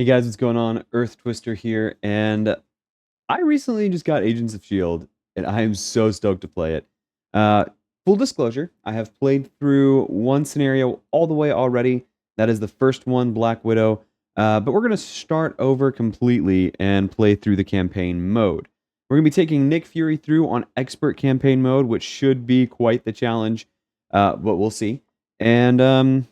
Hey guys, what's going on? Earth Twister here, and I recently just got Agents of S.H.I.E.L.D., and I am so stoked to play it. Uh, Full disclosure, I have played through one scenario all the way already. That is the first one, Black Widow. But we're going to start over completely and play through the campaign mode. We're going to be taking Nick Fury through on expert campaign mode, which should be quite the challenge, but we'll see. And I'm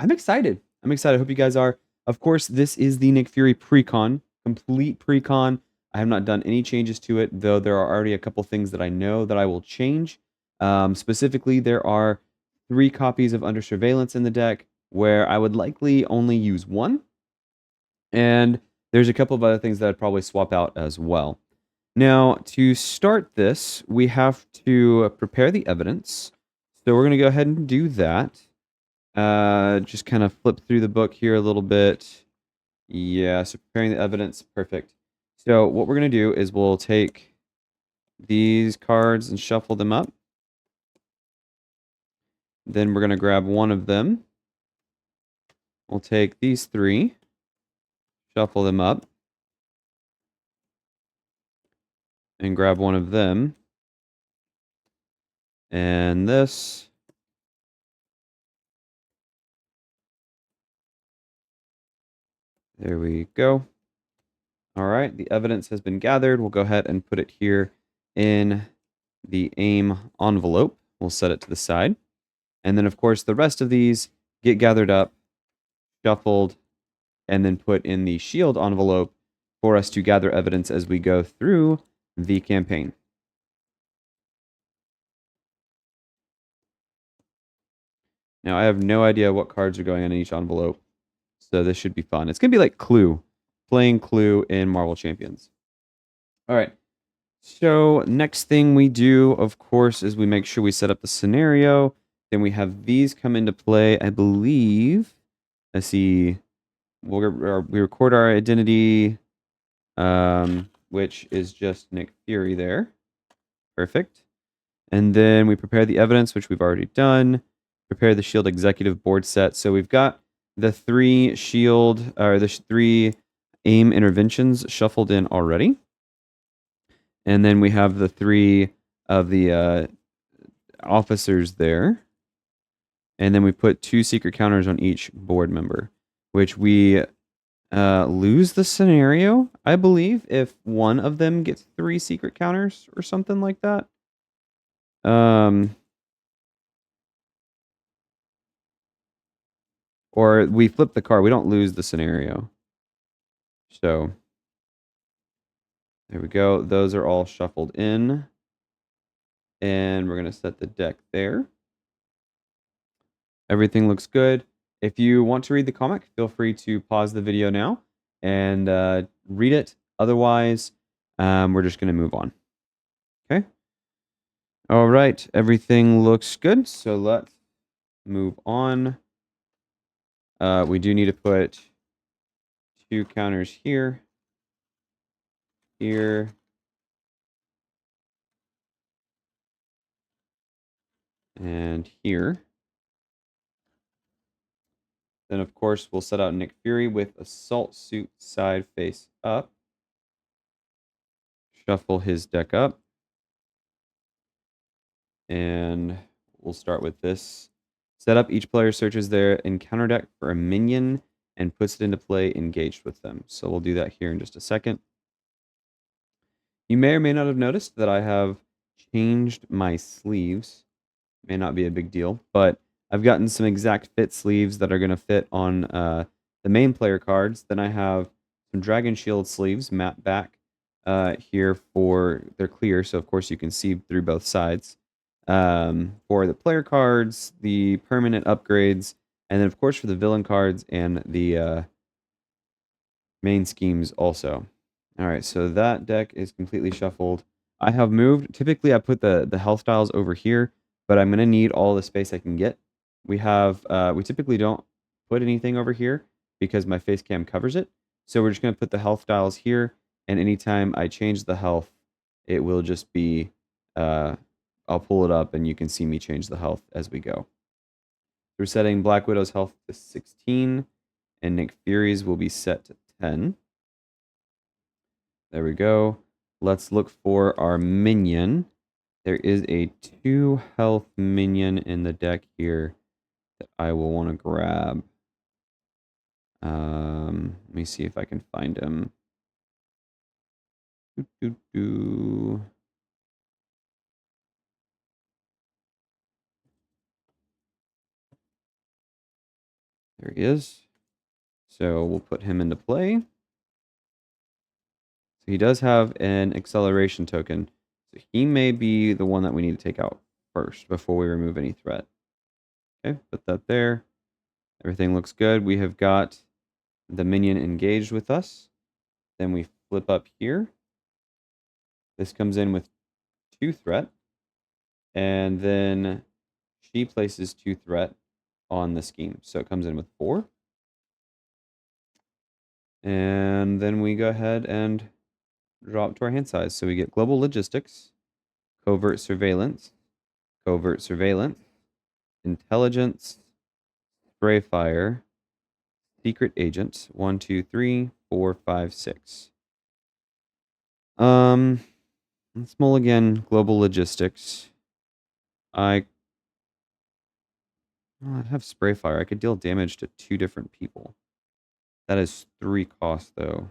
excited. I'm excited. I hope you guys are. Of course, this is the Nick Fury Precon, complete Precon. I have not done any changes to it, though there are already a couple things that I know that I will change. Specifically, there are 3 copies of Under Surveillance in the deck, where I would likely only use 1. And there's a couple of other things that I'd probably swap out as well. Now, to start this, we have to prepare the evidence. So we're going to go ahead and do that. Just kind of flip through the book here a little bit. Yeah, so preparing the evidence, perfect. So what we're going to do is we'll take these cards and shuffle them up. Then we're going to grab one of them. We'll take these 3, shuffle them up, and grab one of them. And this. There we go. All right, the evidence has been gathered. We'll go ahead and put it here in the AIM envelope. We'll set it to the side. And then, of course, the rest of these get gathered up, shuffled, and then put in the shield envelope for us to gather evidence as we go through the campaign. Now, I have no idea what cards are going in each envelope, so this should be fun. It's going to be like Clue, playing Clue in Marvel Champions. All right. So next thing we do, of course, is we make sure we set up the scenario. Then we have these come into play, I believe. Let's see. We record our identity, which is just Nick Fury there. Perfect. And then we prepare the evidence, which we've already done. Prepare the shield executive board set. So we've got the 3 shield, or the 3 AIM interventions shuffled in already. And then we have the 3 of the officers there. And then we put 2 secret counters on each board member, which we lose the scenario, I believe, if one of them gets 3 secret counters or something like that. Or we flip the card. We don't lose the scenario. So there we go. Those are all shuffled in. And we're going to set the deck there. Everything looks good. If you want to read the comic, feel free to pause the video now and read it. Otherwise, we're just going to move on. Okay? All right. Everything looks good. So let's move on. We do need to put 2 counters here, here, and here. Then, of course, we'll set out Nick Fury with Assault Suit side face up. Shuffle his deck up. And we'll start with this. Set up, each player searches their encounter deck for a minion and puts it into play engaged with them. So we'll do that here in just a second. You may or may not have noticed that I have changed my sleeves. May not be a big deal, but I've gotten some exact fit sleeves that are going to fit on the main player cards. Then I have some Dragon Shield sleeves matte back here for, they're clear, so of course you can see through both sides. For the player cards, the permanent upgrades, and then of course for the villain cards and the main schemes also. All right, so that deck is completely shuffled. I have moved, typically I put the health tiles over here, but I'm going to need all the space I can get. We have, we typically don't put anything over here because my face cam covers it. So we're just going to put the health dials here, and anytime I change the health, it will just be, I'll pull it up and you can see me change the health as we go. We're setting Black Widow's health to 16, and Nick Fury's will be set to 10. There we go. Let's look for our minion. There is a 2 health minion in the deck here that I will want to grab. Let me see if I can find him. There he is. So we'll put him into play. So he does have an acceleration token. So he may be the one that we need to take out first before we remove any threat. Okay, put that there. Everything looks good. We have got the minion engaged with us. Then we flip up here. This comes in with 2 threat. And then she places 2 threat on the scheme. So it comes in with 4. And then we go ahead and drop to our hand size. So we get global logistics, covert surveillance, intelligence, spray fire, secret agent. 1, 2, 3, 4, 5, 6. Let's mulligan global logistics. I have spray fire. I could deal damage to 2 different people. That is 3 cost though.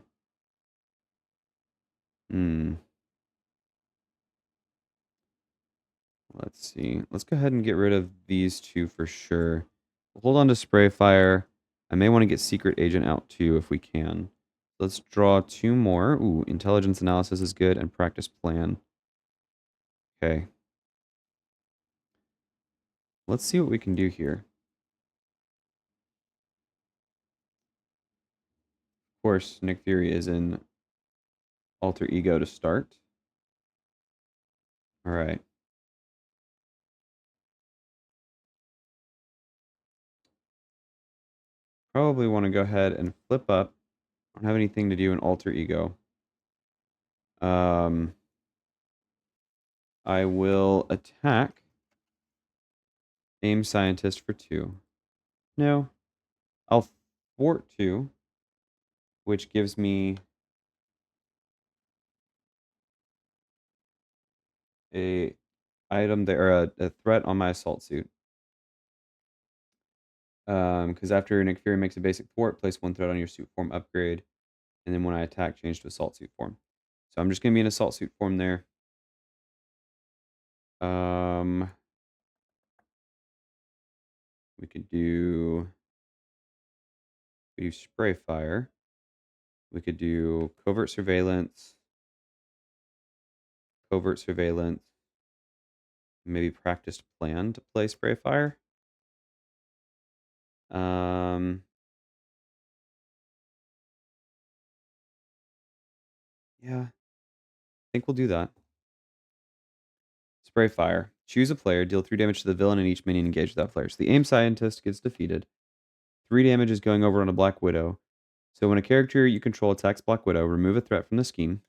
Let's see. Let's go ahead and get rid of these 2 for sure. We'll hold on to spray fire. I may want to get secret agent out too if we can. Let's draw 2 more. Ooh, intelligence analysis is good and practice plan. Okay. Let's see what we can do here. Of course, Nick Fury is in alter ego to start. All right. Probably want to go ahead and flip up. I don't have anything to do in alter ego. I will attack aim scientist for 2. No. I'll thwart 2, which gives me a item there, or a threat on my assault suit. Because after Nick Fury makes a basic thwart, place 1 threat on your suit form upgrade, and then when I attack, change to assault suit form. So I'm just gonna be in assault suit form there. We could do spray fire. We could do covert surveillance, maybe practiced plan to play spray fire. Yeah, I think we'll do that. Spray fire. Choose a player, deal 3 damage to the villain and each minion engaged with that player. So the aim scientist gets defeated. 3 damage is going over on a Black Widow. So when a character you control attacks Black Widow, remove a threat from the scheme.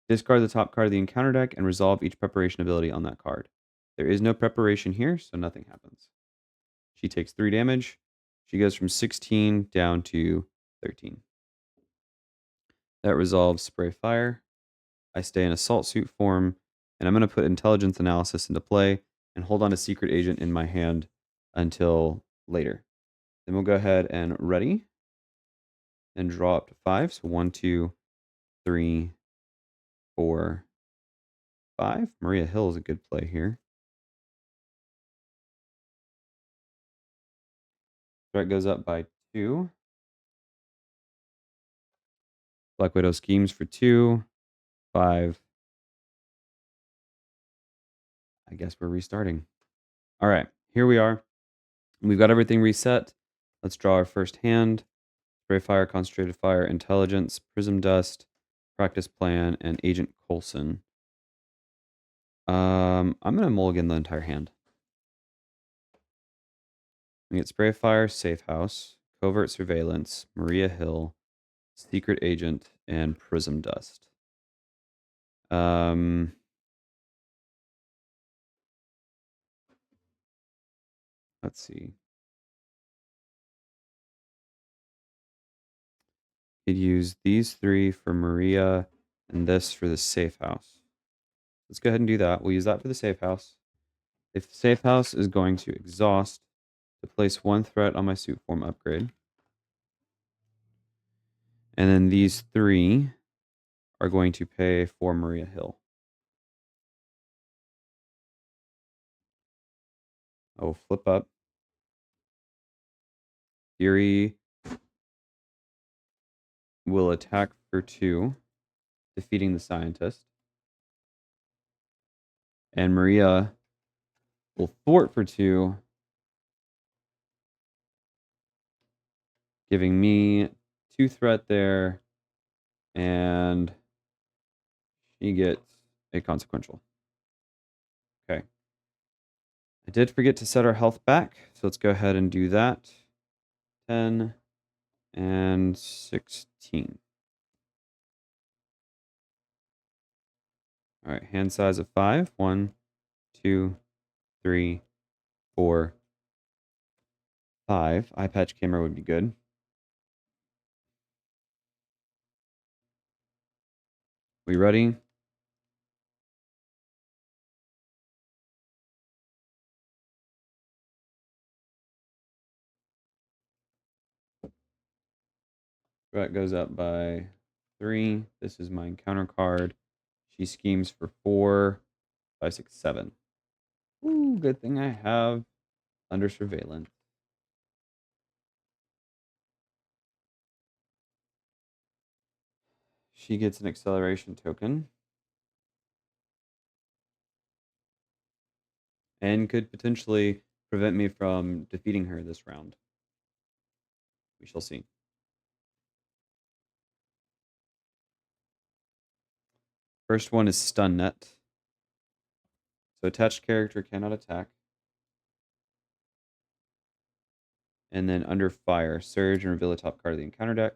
Discard the top card of the encounter deck and resolve each preparation ability on that card. There is no preparation here, so nothing happens. She takes 3 damage. She goes from 16 down to 13. That resolves spray fire. I stay in assault suit form, and I'm going to put intelligence analysis into play and hold on to secret agent in my hand until later. Then we'll go ahead and ready and draw up to 5. So 1, 2, 3, 4, 5. Maria Hill is a good play here. Threat goes up by 2. Black Widow schemes for 2, 5. I guess we're restarting. All right, here we are. We've got everything reset. Let's draw our first hand. Spray fire, concentrated fire, intelligence, prism dust, practice plan, and Agent Coulson. I'm gonna mulligan the entire hand. We get spray fire, safe house, covert surveillance, Maria Hill, secret agent, and prism dust. Let's see. Could use these 3 for Maria and this for the safe house. Let's go ahead and do that. We'll use that for the safe house. If the safe house is going to exhaust to place 1 threat on my suit form upgrade. And then these 3 are going to pay for Maria Hill. I will flip up. Fury will attack for 2, defeating the scientist. And Maria will thwart for 2, giving me 2 threat there, and she gets a consequential. Okay. I did forget to set our health back, so let's go ahead and do that. 10 and 16. All right, hand size of 5. 1, 2, 3, 4, 5. Eye patch camera would be good. We ready? Threat goes up by 3. This is my encounter card. She schemes for 4, 5, 6, 7. Ooh, good thing I have under surveillance. She gets an acceleration token and could potentially prevent me from defeating her this round. We shall see. First one is Stun Net. So attached character cannot attack. And then under fire, Surge and reveal the top card of the encounter deck.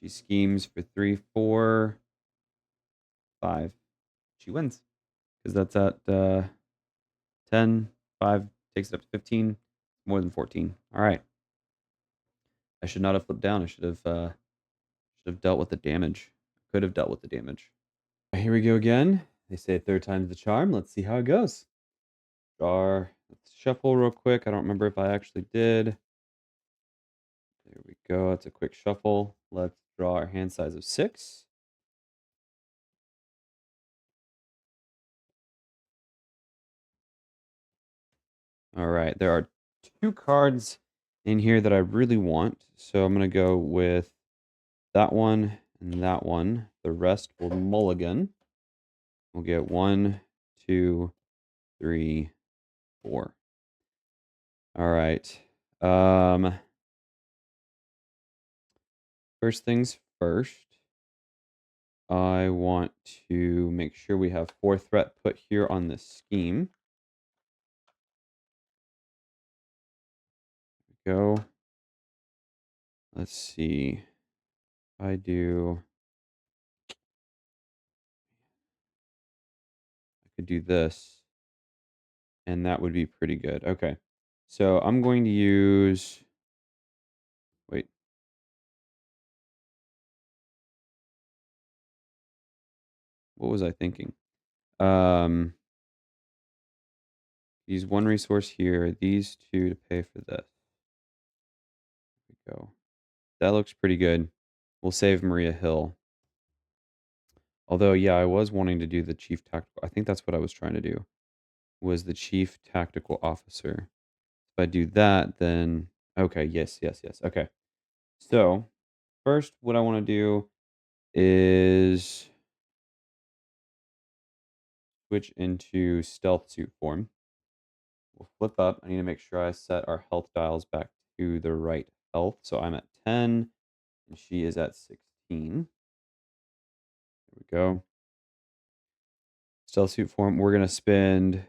She schemes for 3, 4, 5. She wins. Because that's at 10. 5 takes it up to 15. More than 14. All right. I should not have flipped down. I should have dealt with the damage. Could have dealt with the damage. Here we go again. They say 3rd time's the charm. Let's see how it goes. Let's shuffle real quick. I don't remember if I actually did. There we go. It's a quick shuffle. Let's draw our hand size of 6. All right. There are 2 cards in here that I really want. So I'm going to go with that one and that one. The rest will mulligan. We'll get 1, 2, 3, 4. All right. First things first. I want to make sure we have 4 threat put here on this scheme. There we go. Let's see. I could do this, and that would be pretty good. Okay. So I'm going to use, wait. What was I thinking? Use 1 resource here, these 2 to pay for this. There we go. That looks pretty good. We'll save Maria Hill. Although, yeah, I was wanting to do the chief tactical. I think that's what I was trying to do, was the chief tactical officer. If I do that, then okay, yes. Okay. So, first what I want to do is switch into stealth suit form. We'll flip up. I need to make sure I set our health dials back to the right health. So I'm at 10 and she is at 16. There we go. Stealth suit form, we're going to spend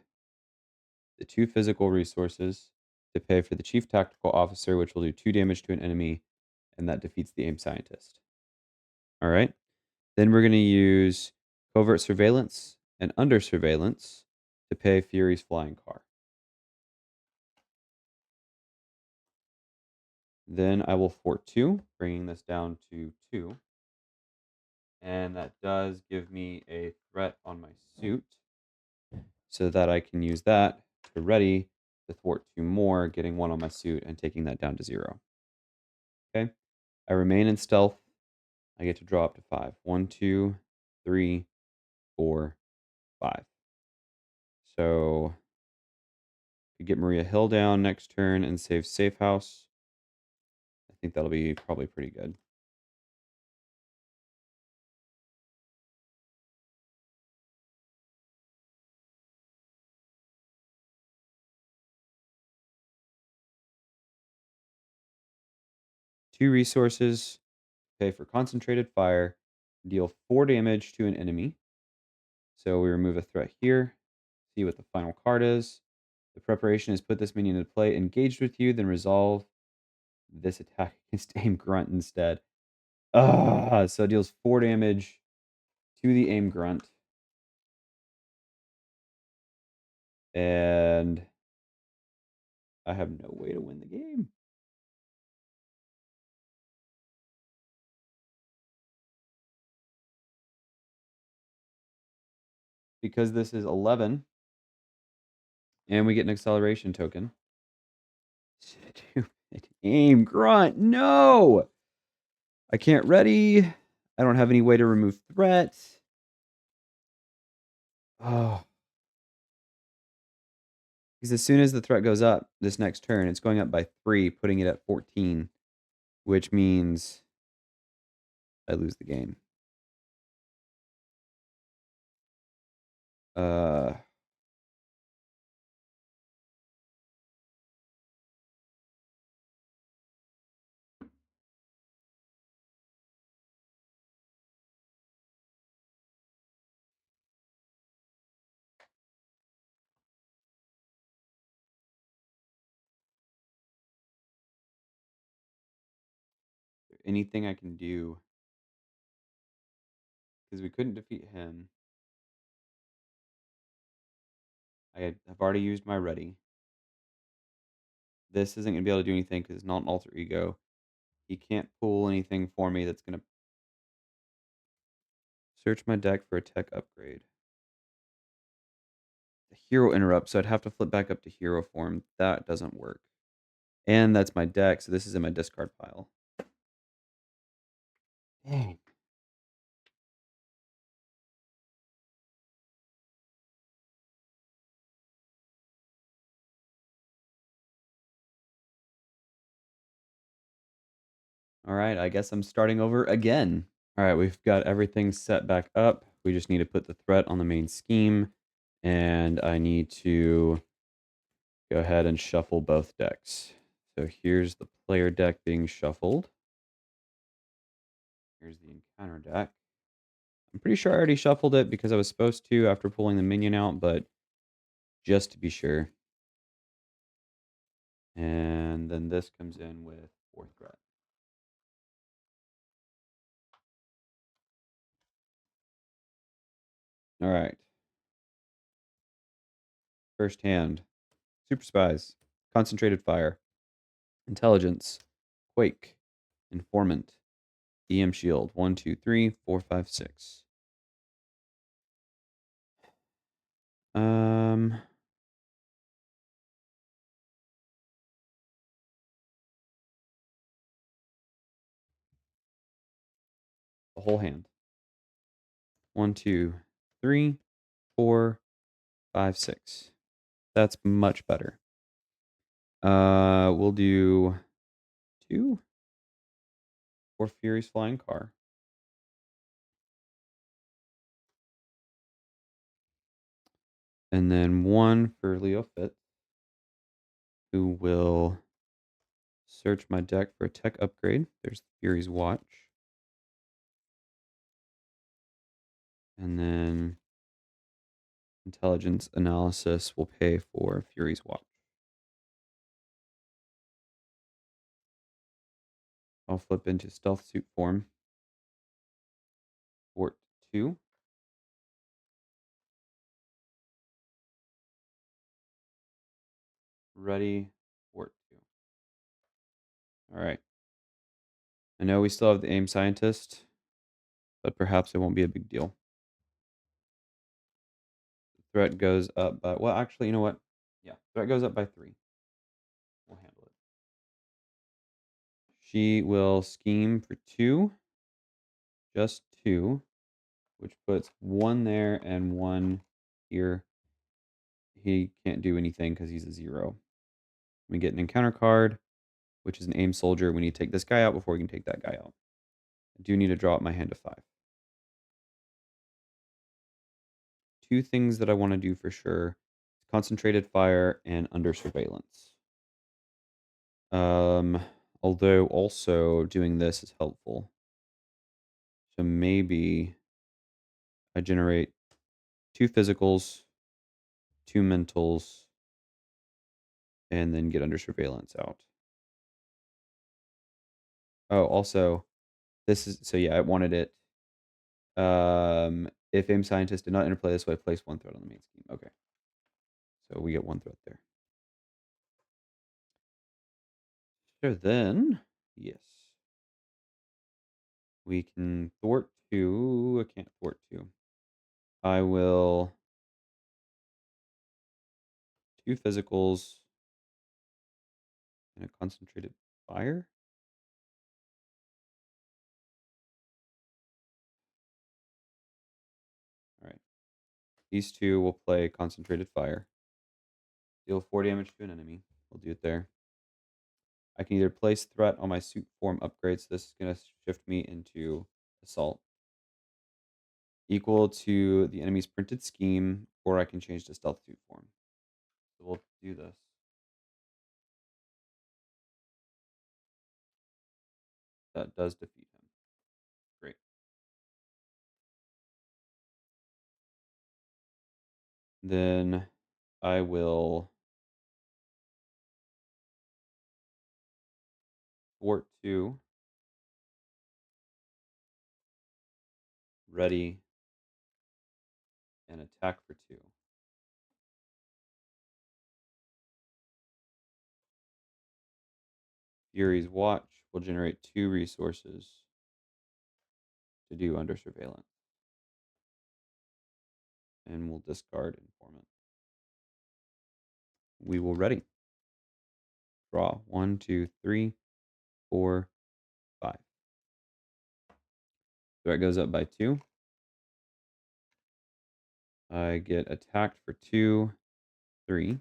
the 2 physical resources to pay for the chief tactical officer, which will do 2 damage to an enemy, and that defeats the aim scientist. All right. Then we're going to use covert surveillance and under surveillance to pay Fury's flying car. Then I will fort 2, bringing this down to 2. And that does give me a threat on my suit, so that I can use that to ready to thwart 2 more, getting 1 on my suit and taking that down to 0. Okay. I remain in stealth. I get to draw up to 5. 1, 2, 3, 4, 5. So could get Maria Hill down next turn and save Safe House. I think that'll be probably pretty good. Two resources. Pay for concentrated fire. Deal 4 damage to an enemy. So we remove a threat here. See what the final card is. The preparation is put this minion into play, engaged with you, then resolve this attack against Aim Grunt instead. So it deals 4 damage to the Aim Grunt. And I have no way to win the game. Because this is 11. And we get an acceleration token. Stupid Aim Grunt. No! I can't ready. I don't have any way to remove threat. Oh. Because as soon as the threat goes up this next turn, it's going up by 3, putting it at 14, which means I lose the game. Uh, anything I can do, because we couldn't defeat him. I have already used my ready. This isn't going to be able to do anything because it's not an alter ego. He can't pull anything for me that's going to search my deck for a tech upgrade. The hero interrupt, so I'd have to flip back up to hero form. That doesn't work. And that's my deck, so this is in my discard pile. Dang. All right, I guess I'm starting over again. All right, we've got everything set back up. We just need to put the threat on the main scheme, and I need to go ahead and shuffle both decks. So here's the player deck being shuffled. Here's the encounter deck. I'm pretty sure I already shuffled it because I was supposed to after pulling the minion out, but just to be sure. And then this comes in with 4th threat. All right. First hand. Super Spies. Concentrated Fire. Intelligence. Quake. Informant. EM Shield. 1, 2, 3, 4, 5, 6. The whole hand. 1, 2, 3, 4, 5, 6. That's much better. We'll do 2 for Fury's Flying Car. And then 1 for Leo Fitz, who will search my deck for a tech upgrade. There's Fury's Watch. And then Intelligence Analysis will pay for Fury's Watch. I'll flip into Stealth Suit form. Fort 2. Ready, Fort 2. All right. I know we still have the aim scientist, but perhaps it won't be a big deal. Threat goes up by, well, actually, you know what? Yeah, threat goes up by 3. We'll handle it. She will scheme for 2, just 2, which puts 1 there and 1 here. He can't do anything because he's a 0. We get an encounter card, which is an aim soldier. We need to take this guy out before we can take that guy out. I do need to draw up my hand of 5. 2 things that I want to do for sure: concentrated fire and under surveillance. Although also doing this is helpful. So maybe I generate 2 physicals, 2 mentals, and then get under surveillance out. Oh, also, this is, so yeah, I wanted it. If aim scientist did not interplay this way, place 1 threat on the main scheme. Okay. So we get 1 threat there. So then, yes. We can thwart 2. I can't thwart 2. I will 2 physicals and a concentrated fire. All right. These 2 will play concentrated fire. Deal 4 damage to an enemy. We'll do it there. I can either place threat on my suit form upgrades. This is going to shift me into assault. Equal to the enemy's printed scheme, or I can change to stealth suit form. So we'll do this. That does defeat him. Great. Then I will thwart 2, ready, and attack for 2. Fury's Watch will generate 2 resources to do under surveillance. And we'll discard Informant. We will ready. Draw 1, 2, 3, 4, 5. Threat goes up by 2. I get attacked for 2, 3.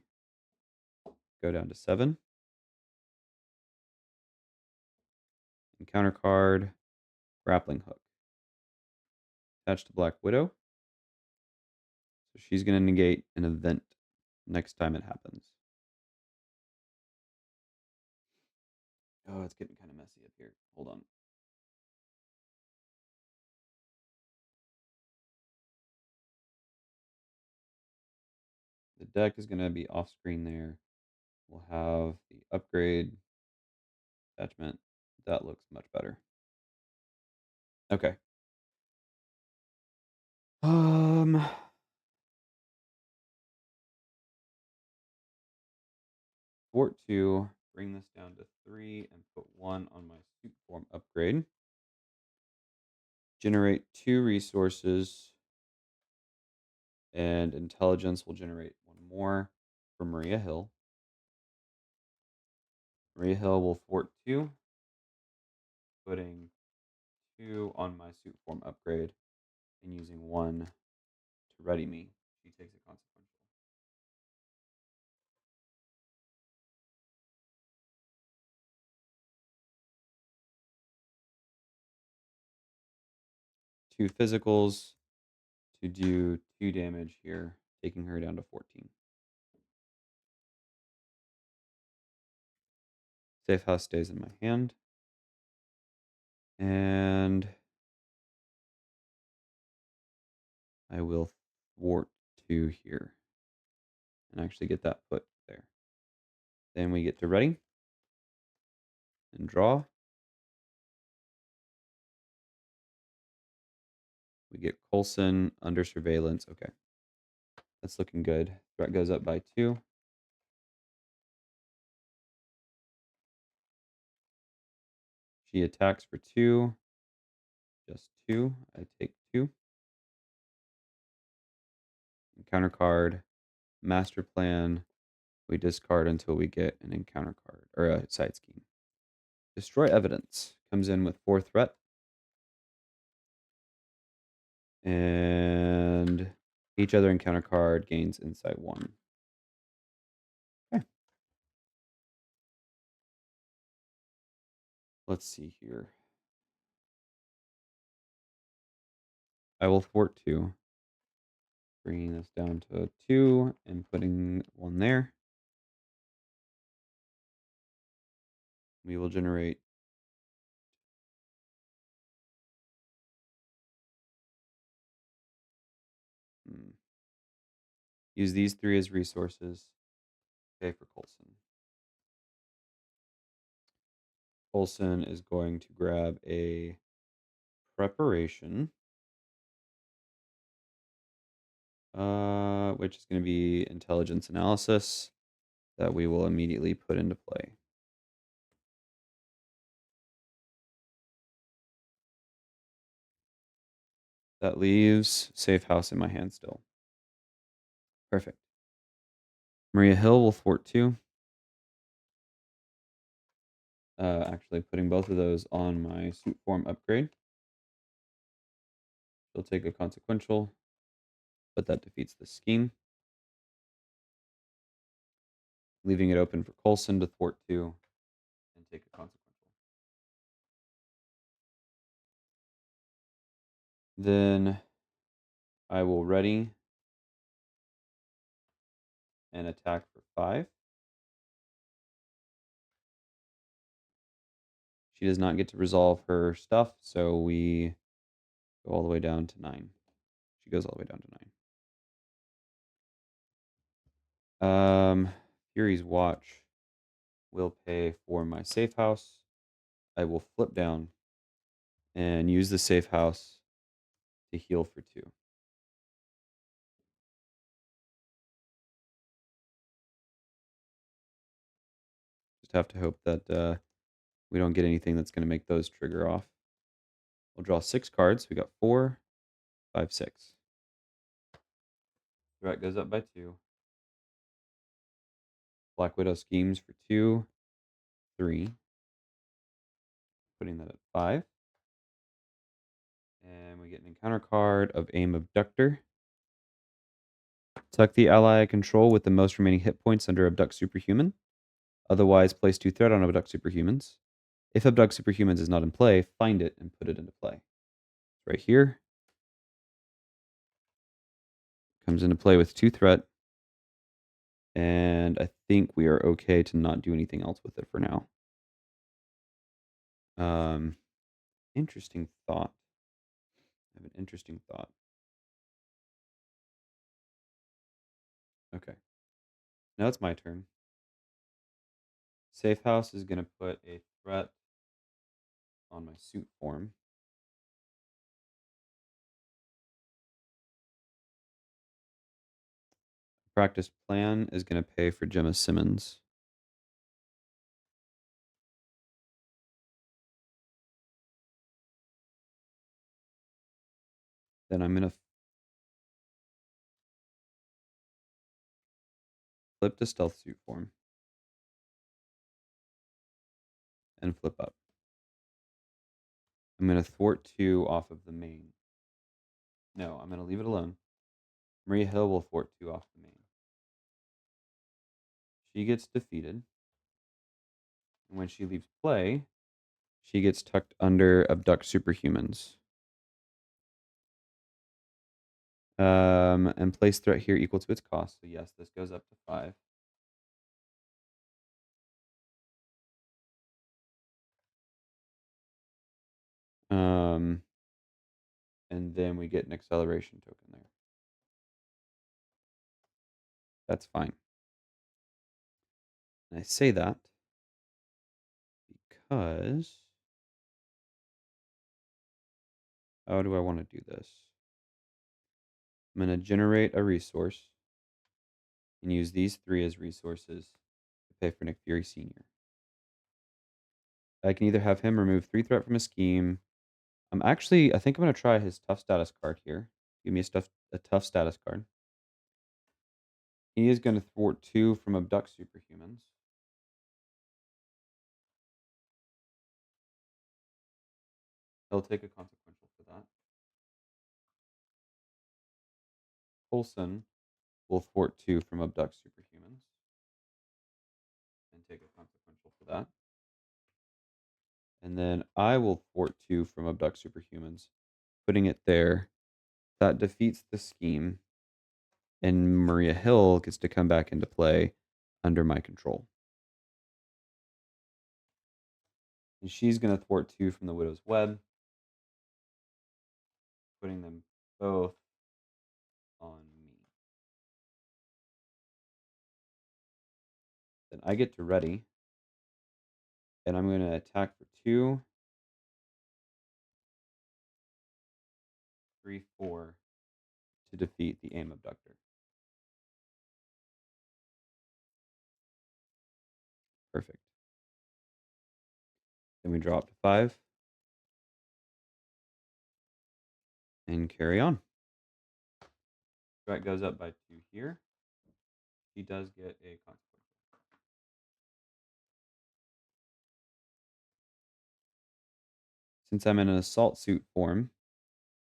Go down to 7. Encounter card, Grappling Hook. Attached to Black Widow. So she's going to negate an event next time it happens. Oh, it's getting kind of messy up here. Hold on. The deck is going to be off screen there. We'll have the upgrade attachment. That looks much better. Okay. Thwart 2, bring this down to 3, and put 1 on my suit form upgrade. Generate 2 resources, and intelligence will generate 1 more for Maria Hill. Maria Hill will thwart 2, putting 2 on my suit form upgrade, and using 1 to ready me. She takes a consequential. Two physicals to do 2 damage here, taking her down to 14. Safe House stays in my hand. And I will thwart 2 here. And actually get that put there. Then we get to ready. And draw. We get Coulson under surveillance. Okay. That's looking good. Threat goes up by 2. She attacks for 2. Just 2. I take 2. Encounter card. Master Plan. We discard until we get an encounter card or a side scheme. Destroy Evidence comes in with 4 threat. And each other encounter card gains insight 1. Okay. Let's see here. I will thwart 2. Bringing this down to 2 and putting 1 there. We will generate use these 3 as resources. Pay for Coulson. Coulson is going to grab a preparation, which is going to be intelligence analysis that we will immediately put into play. That leaves Safe House in my hand still. Perfect. Maria Hill will thwart 2. Actually, putting both of those on my suit form upgrade. She'll take a consequential, but that defeats the scheme. Leaving it open for Coulson to thwart 2 and take a consequential. Then I will ready and attack for 5. She does not get to resolve her stuff, so we go all the way down to 9. She goes all the way down to 9. Fury's Watch will pay for my safe house. I will flip down and use the safe house to heal for 2. Just have to hope that we don't get anything that's going to make those trigger off. We'll draw 6 cards. We got 4, 5, 6. Threat goes up by 2. Black Widow schemes for 2, 3. Putting that at 5. And we get an encounter card of Aim Abductor. Tuck the ally I control with the most remaining hit points under Abduct Superhuman. Otherwise, place 2 threat on Abduct Superhumans. If Abduct Superhumans is not in play, find it and put it into play. Right here. Comes into play with 2 threat. And I think we are okay to not do anything else with it for now. Interesting thought. I have an interesting thought. Okay. Now it's my turn. Safe House is going to put a threat on my suit form. Practice Plan is going to pay for Gemma Simmons. Then I'm going to flip to Stealth Suit form. And flip up. I'm going to thwart 2 off of the main. No, I'm going to leave it alone. Maria Hill will thwart 2 off the main. She gets defeated. And when she leaves play, she gets tucked under Abduct Superhumans. And place threat here equal to its cost. So yes, this goes up to 5. And then we get an acceleration token there. That's fine. And I say that because how do I want to do this? I'm going to generate a resource and use these 3 as resources to pay for Nick Fury Sr. I can either have him remove 3 threat from a scheme. I think I'm gonna try his tough status card here. Give me a tough status card. He is gonna thwart 2 from abduct superhumans. He'll take a consequential for that. Coulson will thwart 2 from abduct superhumans and take a consequential for that. And then I will thwart 2 from abduct superhumans, putting it there. That defeats the scheme, and Maria Hill gets to come back into play under my control. And she's going to thwart 2 from the Widow's Web, putting them both on me. Then I get to ready, and I'm going to attack for 2, 3, 4 to defeat the aim abductor. Perfect. Then we drop to 5 and carry on. Threat goes up by 2 here. He does get a consequence. Since I'm in an assault suit form,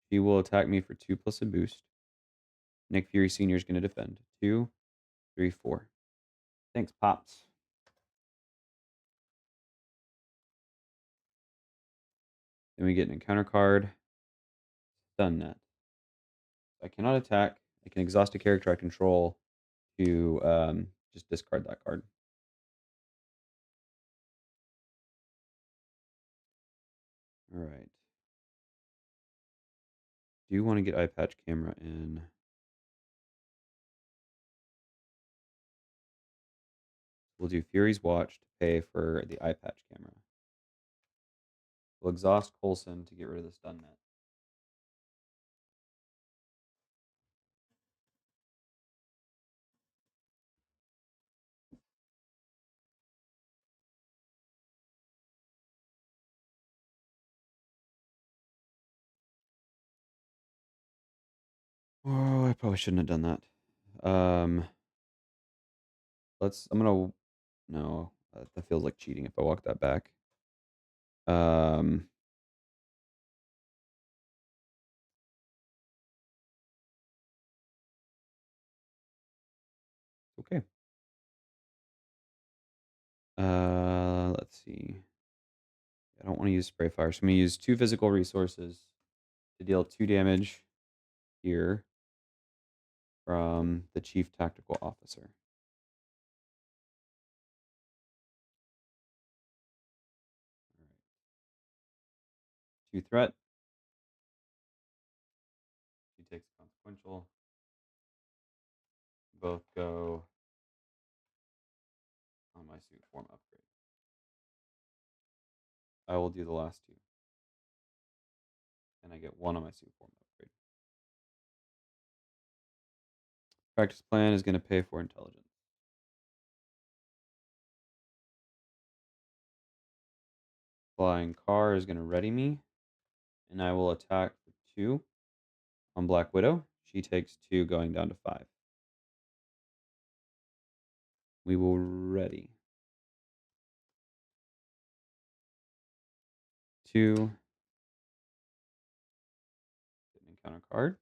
he will attack me for 2 plus a boost. Nick Fury Sr. is going to defend. 2, 3, 4. Thanks, Pops. Then we get an encounter card. Stun net. I cannot attack. I can exhaust a character I control to just discard that card. All right. Do you want to get eye patch camera in? We'll do Fury's Watch to pay for the eye patch camera. We'll exhaust Coulson to get rid of the stun net. Oh, I probably shouldn't have done that. No, that feels like cheating if I walk that back. Okay. Let's see. I don't want to use spray fire, so I'm going to use 2 physical resources to deal 2 damage here from the Chief Tactical Officer. All right. 2 threat. He takes consequential. Both go on my suit form upgrade. I will do the last 2. And I get 1 on my suit form upgrade. Practice plan is going to pay for intelligence. Flying car is going to ready me. And I will attack for 2 on Black Widow. She takes 2 going down to 5. We will ready. 2. Get an encounter card.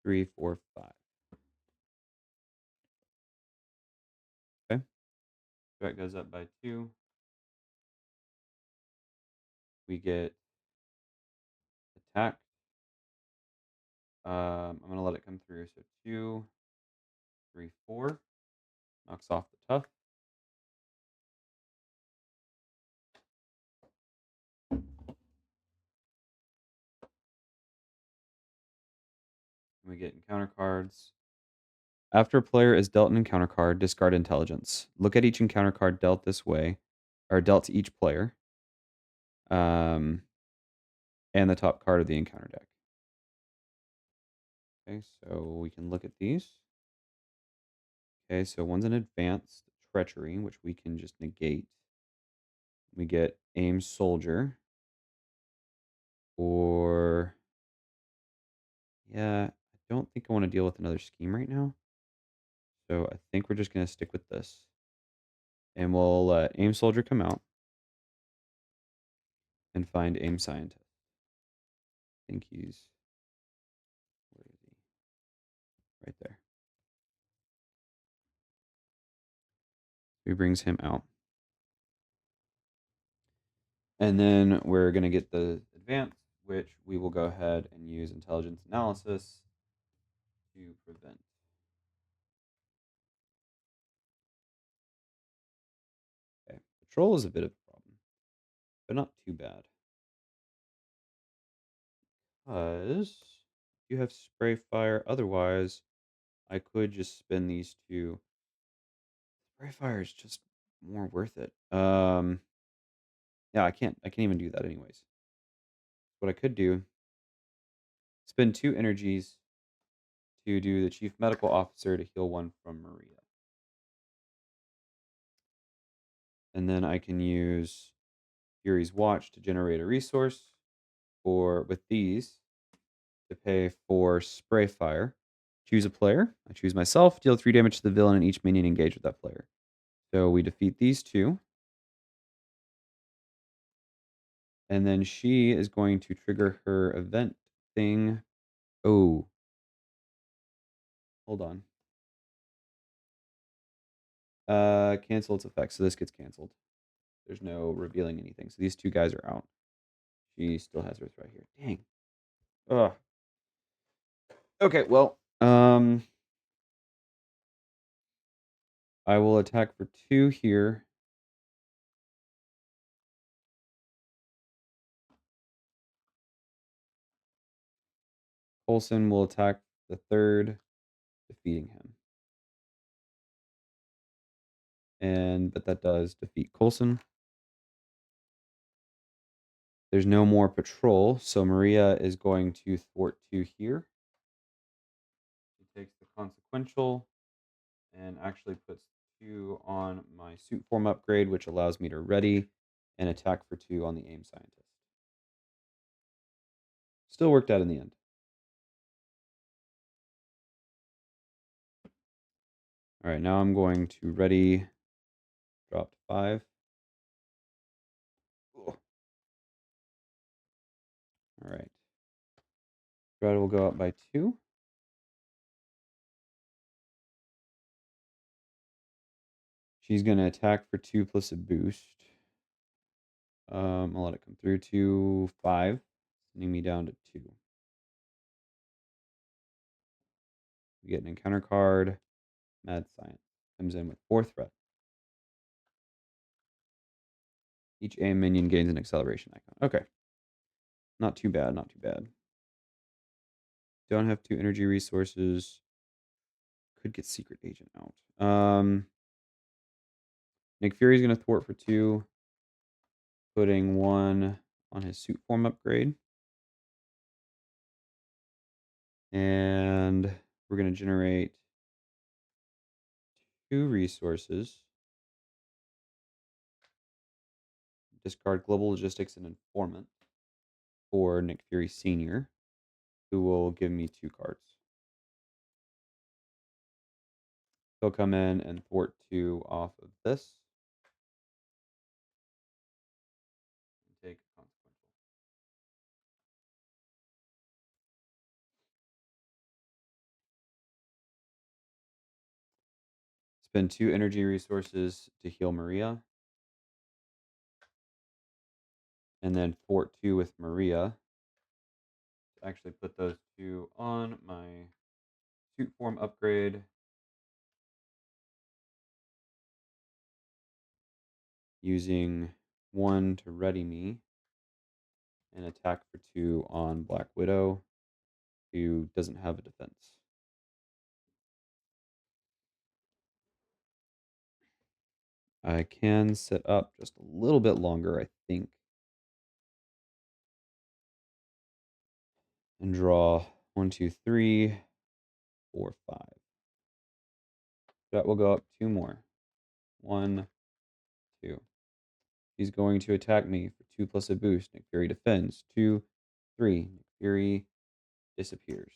3, 4, 5. Okay. Threat goes up by 2. We get attacked. I'm going to let it come through. So 2, 3, 4. Knocks off the tough. We get encounter cards. After a player is dealt an encounter card, discard intelligence. Look at each encounter card dealt this way, or dealt to each player, and the top card of the encounter deck. Okay, so we can look at these. Okay, so one's an advanced treachery, which we can just negate. We get aim soldier. Or yeah, I don't think I want to deal with another scheme right now. So I think we're just gonna stick with this. And we'll let aim soldier come out and find aim scientist. I think he's where is he? Right there. He brings him out. And then we're going to get the advanced, which we will go ahead and use intelligence analysis to prevent. Okay, patrol is a bit of a problem, but not too bad. Because you have spray fire. Otherwise, I could just spin these two. Spray fire is just more worth it. Yeah, I can't even do that anyways. What I could do, spend 2 energies to do the chief medical officer to heal 1 from Maria. And then I can use Yuri's watch to generate a resource for with these to pay for spray fire. Choose a player. I choose myself, deal 3 damage to the villain and each minion engage with that player. So we defeat these 2. And then she is going to trigger her event thing. Oh. Hold on. Cancel its effect. So this gets canceled. There's no revealing anything. So these 2 guys are out. She still has hers right here. Dang. Ugh. Okay, well, I will attack for 2 here. Coulson will attack the 3rd, defeating him. But that does defeat Coulson. There's no more patrol, so Maria is going to thwart 2 here. She takes the consequential and actually puts 2 on my suit form upgrade, which allows me to ready and attack for 2 on the aim scientist. Still worked out in the end. All right, now I'm going to ready, drop to 5. Ugh. All right. Strata will go up by 2. She's going to attack for 2 plus a boost. I'll let it come through to 5, sending me down to 2. We get an encounter card. Mad Science comes in with 4 threat. Each aim minion gains an acceleration icon. Okay. Not too bad, not too bad. Don't have 2 energy resources. Could get Secret Agent out. Nick Fury's going to thwart for 2, putting 1 on his suit form upgrade. And we're going to generate 2 resources. Discard Global Logistics and Informant for Nick Fury Sr., who will give me 2 cards. He'll come in and thwart 2 off of this. And take consequential. Spend 2 energy resources to heal Maria. And then thwart 2 with Maria. Actually put those 2 on my suit form upgrade. Using 1 to ready me. And attack for 2 on Black Widow, who doesn't have a defense. I can set up just a little bit longer, I think. And draw 1, 2, 3. 4, 5. That will go up 2 more. 1, 2. He's going to attack me for 2 plus a boost. Nick Fury defends. 2, 3. Nick Fury disappears.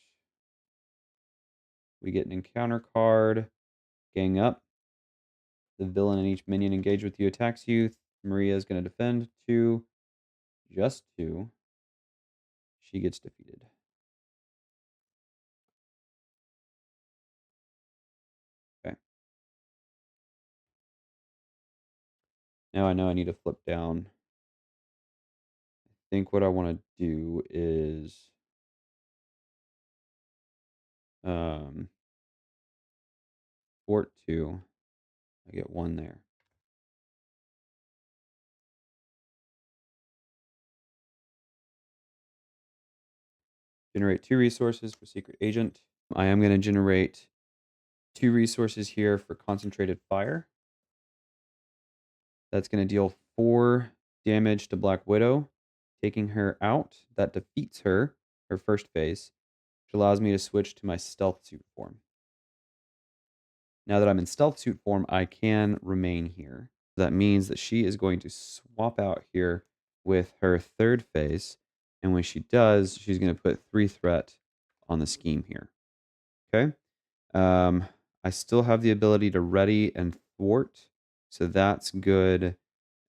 We get an encounter card. Gang up. The villain and each minion engaged with you attacks you. Maria is going to defend. 2. Just 2. She gets defeated. Okay. Now I know I need to flip down. I think what I want to do is fort 2. I get 1 there. Generate 2 resources for Secret Agent. I am going to generate 2 resources here for Concentrated Fire. That's going to deal 4 damage to Black Widow, taking her out. That defeats her first phase, which allows me to switch to my Stealth Suit form. Now that I'm in Stealth Suit form, I can remain here. That means that she is going to swap out here with her third phase, and when she does, she's going to put 3 threat on the scheme here. Okay? I still have the ability to ready and thwart, so that's good.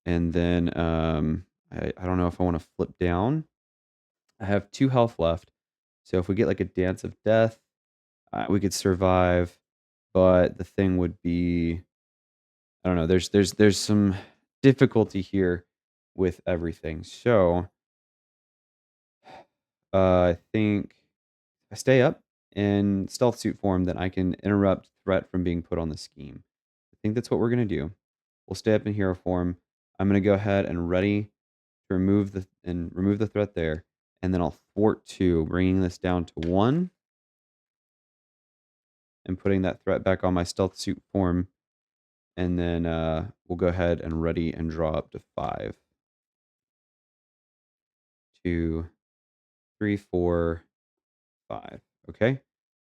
And then I don't know if I want to flip down. I have 2 health left, so if we get like a Dance of Death, we could survive. But the thing would be, I don't know. There's some difficulty here with everything. So I think if I stay up in stealth suit form, then I can interrupt threat from being put on the scheme. I think that's what we're gonna do. We'll stay up in hero form. I'm gonna go ahead and ready to remove the threat there, and then I'll thwart 2, bringing this down to 1, and putting that threat back on my stealth suit form, and then we'll go ahead and ready and draw up to 5, 2, 3, 4, 5. Okay,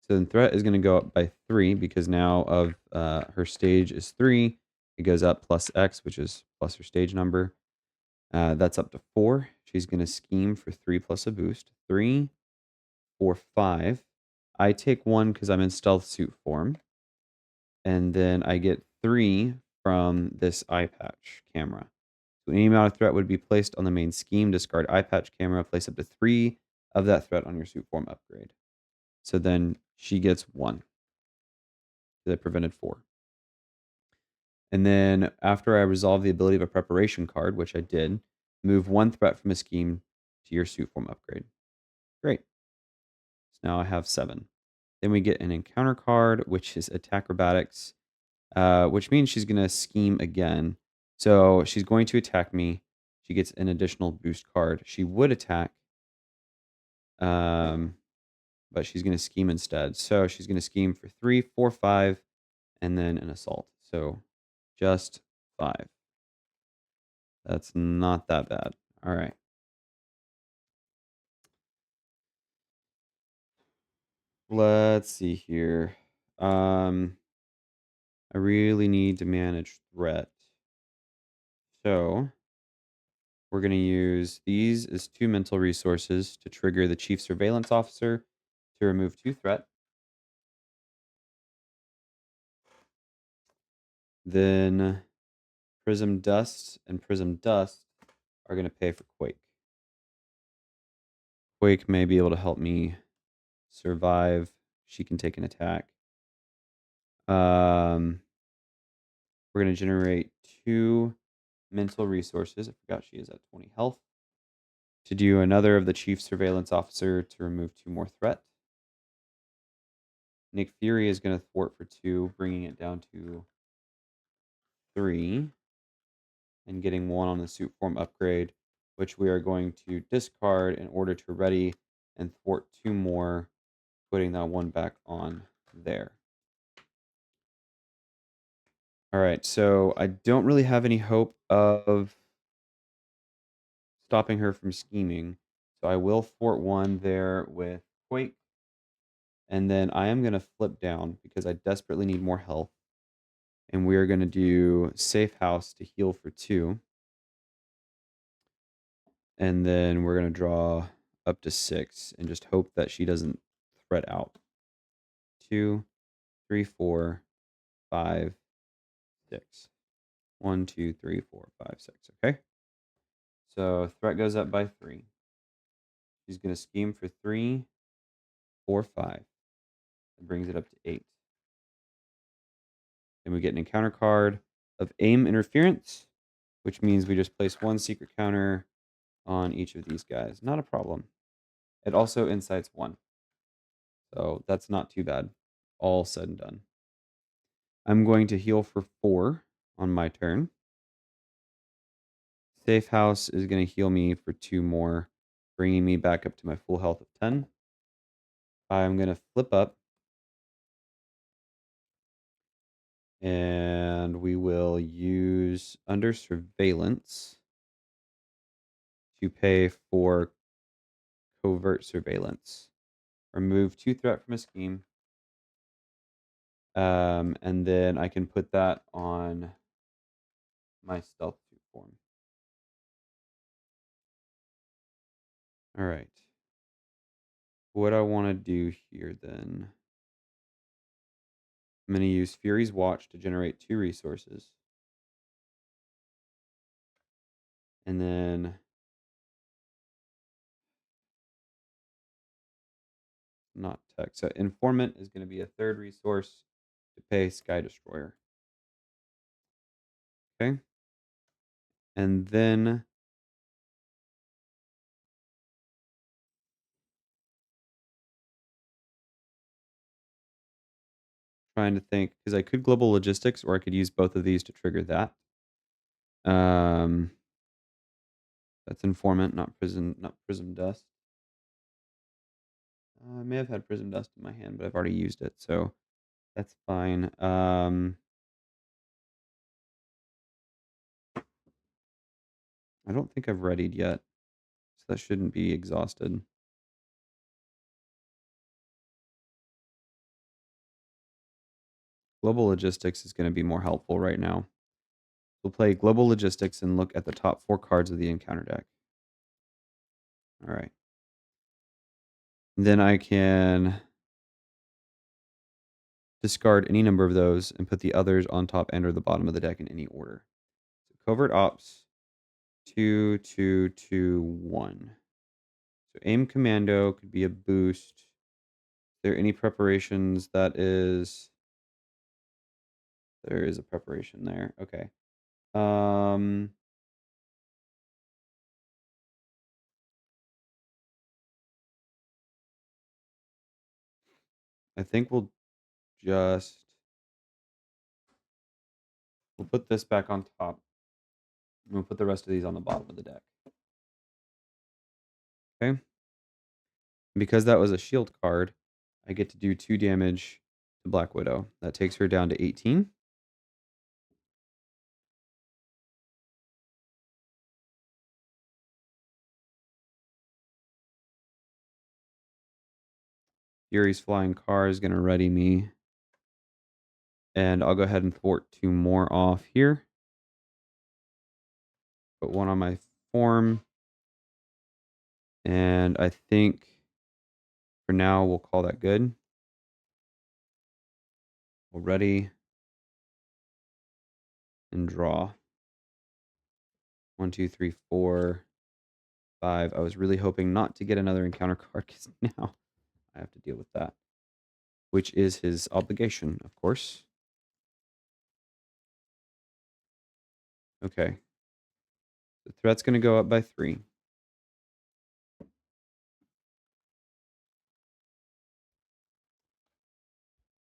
so then threat is going to go up by 3 because now of her stage is 3. It goes up plus X, which is plus her stage number. That's up to 4. She's going to scheme for 3 plus a boost. 3, 4, 5. I take 1 because I'm in stealth suit form. And then I get 3 from this eye patch camera. So any amount of threat would be placed on the main scheme. Discard eye patch camera. Place up to 3 of that threat on your suit form upgrade. So then she gets 1. That prevented 4. And then after I resolve the ability of a preparation card, which I did, move 1 threat from a scheme to your suit form upgrade. Great. So now I have 7. Then we get an encounter card, which is attack acrobatics, which means she's going to scheme again. So she's going to attack me. She gets an additional boost card. She would attack, but she's going to scheme instead. So she's going to scheme for 3, 4, 5, and then an assault. So just 5. That's not that bad. All right. Let's see here. I really need to manage threat. So we're going to use these as 2 mental resources to trigger the Chief Surveillance Officer to remove 2 threat. Then Prism Dust and Prism Dust are going to pay for Quake. Quake may be able to help me survive. She can take an attack. We're going to generate 2 mental resources. I forgot she is at 20 health. To do another of the Chief Surveillance Officer to remove 2 more threat. Nick Fury is going to thwart for 2, bringing it down to 3. And getting 1 on the suit form upgrade, which we are going to discard in order to ready and thwart 2 more, putting that 1 back on there. All right, so I don't really have any hope of stopping her from scheming, so I will thwart 1 there with Quake, And then I am going to flip down because I desperately need more health. And we are going to do Safe House to heal for 2. And then we're going to draw up to 6 and just hope that she doesn't threat out. 2, 3, 4, 5, 6. 1, 2, 3, 4, 5, 6. Okay. So threat goes up by 3. She's going to scheme for 3, 4, 5. That brings it up to 8. Then we get an encounter card of Aim Interference, which means we just place 1 secret counter on each of these guys. Not a problem. It also incites 1. So that's not too bad. All said and done. I'm going to heal for 4 on my turn. Safe House is going to heal me for 2 more, bringing me back up to my full health of 10. I'm going to flip up. And we will use Under Surveillance to pay for Covert Surveillance. Remove 2 threat from a scheme. And then I can put that on my Stealth 2 form. All right. What I want to do here then, I'm going to use Fury's Watch to generate 2 resources. And then not tech. So Informant is going to be a 3rd resource to pay Sky Destroyer. Okay. And then trying to think, because I could Global Logistics or I could use both of these to trigger that. That's Informant, not Prism Dust. I may have had Prism Dust in my hand, but I've already used it, so that's fine. I don't think I've readied yet, so that shouldn't be exhausted. Global Logistics is going to be more helpful right now. We'll play Global Logistics and look at the top 4 cards of the encounter deck. All right. Then I can discard any number of those and put the others on top and or the bottom of the deck in any order. So Covert Ops, 2, 2, 2, 1. So Aim Commando could be a boost. Is there any preparations? There is a preparation there. Okay. I think we'll put this back on top. And we'll put the rest of these on the bottom of the deck. Okay. Because that was a shield card, I get to do 2 damage to Black Widow. That takes her down to 18. Yuri's Flying Car is going to ready me. And I'll go ahead and thwart 2 more off here. Put 1 on my form. And I think for now we'll call that good. We'll ready and draw. 1, 2, 3, 4, 5. I was really hoping not to get another encounter card because now I have to deal with that, which is his obligation, of course. Okay. The threat's going to go up by 3.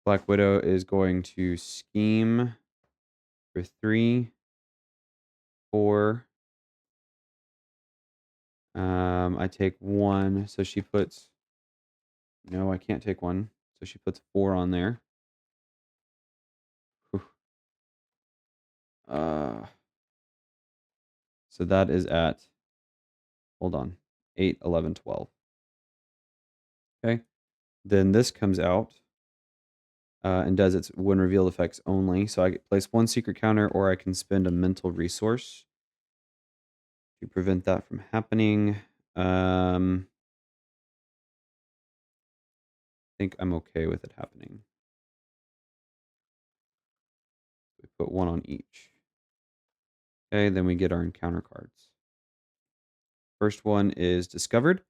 Black Widow is going to scheme for 3, 4. I take 1, so she puts... No, I can't take 1. So she puts 4 on there. So that is at... Hold on. 8, 11, 12. Okay. Then this comes out and does its when revealed effects only. So I place one secret counter, or I can spend a mental resource to prevent that from happening. I think I'm okay with it happening. We put one on each. Okay, then we get our encounter cards. First one is discovered.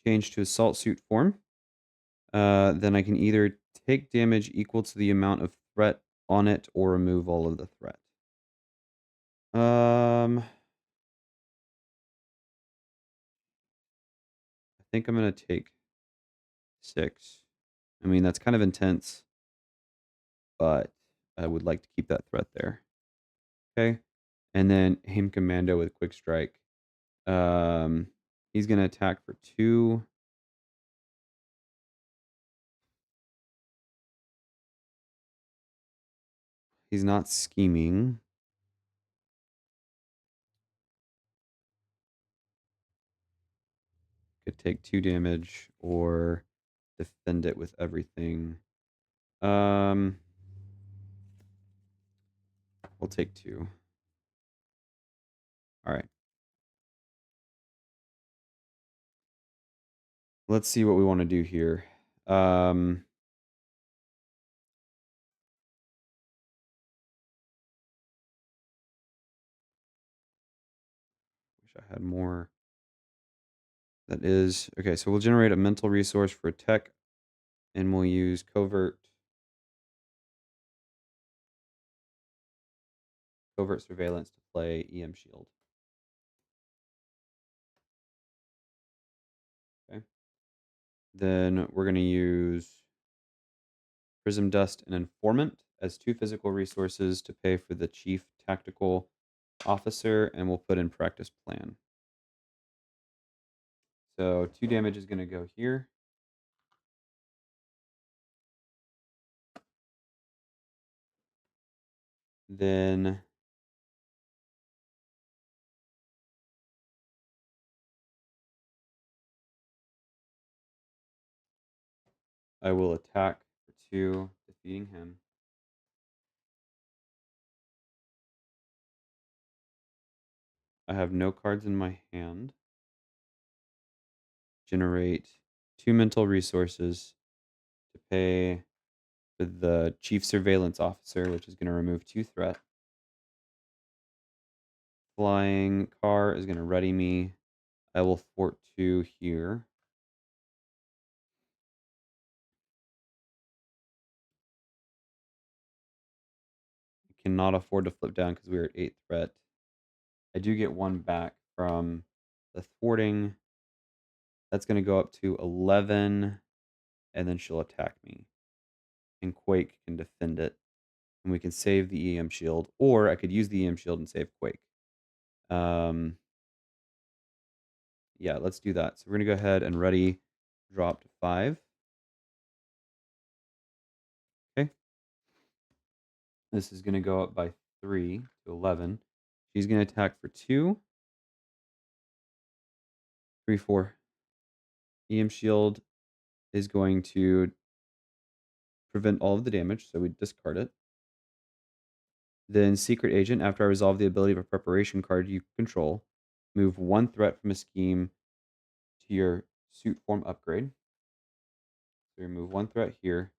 Change to assault suit form. Then I can either take damage equal to the amount of threat on it or remove all of the threat. I think I'm going to take 6. I mean, that's kind of intense, but I would like to keep that threat there. Okay. And then aim commando with quick strike. He's going to attack for 2. He's not scheming. Could take 2 damage or defend it with everything. We'll take 2. All right. Let's see what we want to do here. Wish I had more. That is okay. So we'll generate a mental resource for a tech, and we'll use covert surveillance to play EM shield. Okay. Then we're going to use prism dust and informant as 2 physical resources to pay for the chief tactical officer, and we'll put in practice plan. So 2 damage is going to go here. Then I will attack for 2, defeating him. I have no cards in my hand. Generate 2 mental resources to pay for the chief surveillance officer, which is going to remove 2 threat. Flying car is going to ready me. I will fort 2 here. Cannot afford to flip down because we are at 8 threat. I do get 1 back from the thwarting. That's going to go up to 11, and then she'll attack me. And Quake can defend it. And we can save the EM shield, or I could use the EM shield and save Quake. Yeah, let's do that. So we're going to go ahead and ready, drop to 5. Okay. This is going to go up by 3 to 11. She's going to attack for 2. 3, 4. EM shield is going to prevent all of the damage, so we discard it. Then secret agent, after I resolve the ability of a preparation card you control, move 1 threat from a scheme to your suit form upgrade. So remove 1 threat here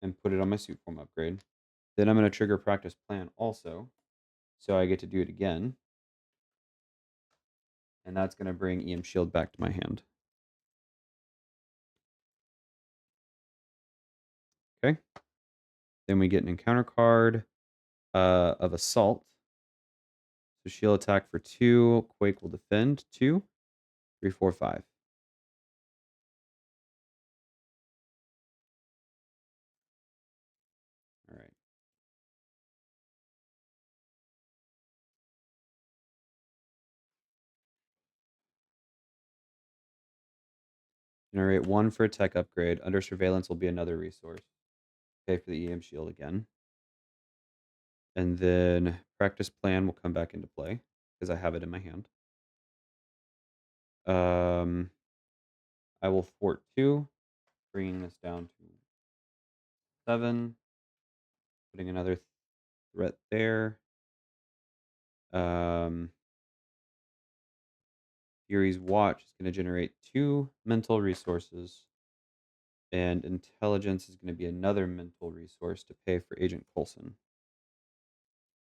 and put it on my suit form upgrade. Then I'm going to trigger practice plan also, so I get to do it again. And that's going to bring EM shield back to my hand. Okay. Then we get an encounter card of assault. So she'll attack for 2. Quake will defend 2, 3, 4, 5. All right. Generate 1 for a tech upgrade. Under surveillance will be another resource. Pay for the EM shield again. And then practice plan will come back into play because I have it in my hand. I will thwart 2. bringing this down to 7, putting another threat there. Yuri's Watch is going to generate 2 mental resources, and Intelligence is going to be another mental resource to pay for Agent Coulson.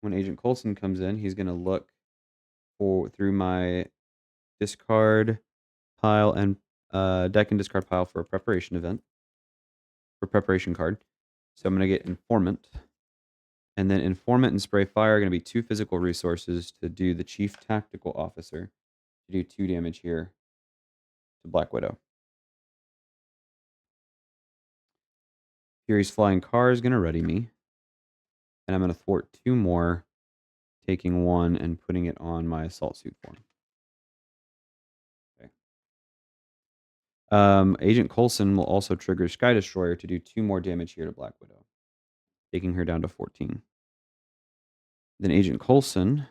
When Agent Coulson comes in, he's going to look through my discard pile and deck and discard pile for a preparation event, for preparation card. So I'm going to get Informant. And then Informant and Spray Fire are going to be 2 physical resources to do the Chief Tactical Officer, to do 2 damage here to Black Widow. Fury's Flying Car is going to ready me. And I'm going to thwart 2 more, taking 1 and putting it on my Assault Suit form. Okay. Agent Coulson will also trigger Sky Destroyer to do 2 more damage here to Black Widow, taking her down to 14. Then Agent Coulson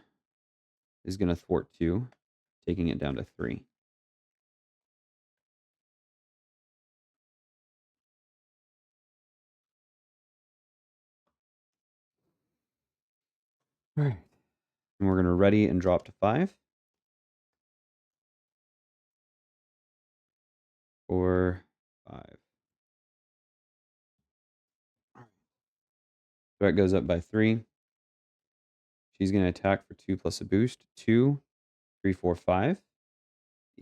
is going to thwart 2, taking it down to 3. All right. And we're going to ready and drop to 5. 4, 5. Threat goes up by 3. She's going to attack for 2 plus a boost. 2, 3, 4, 5.